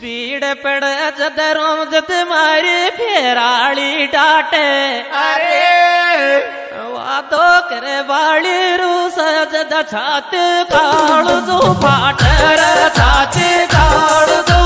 पीड़ पड़ जदरों जत मारी फेराली डाटे अरे वादो करे वाली रूस जद छात काल जो फाट छात काल जो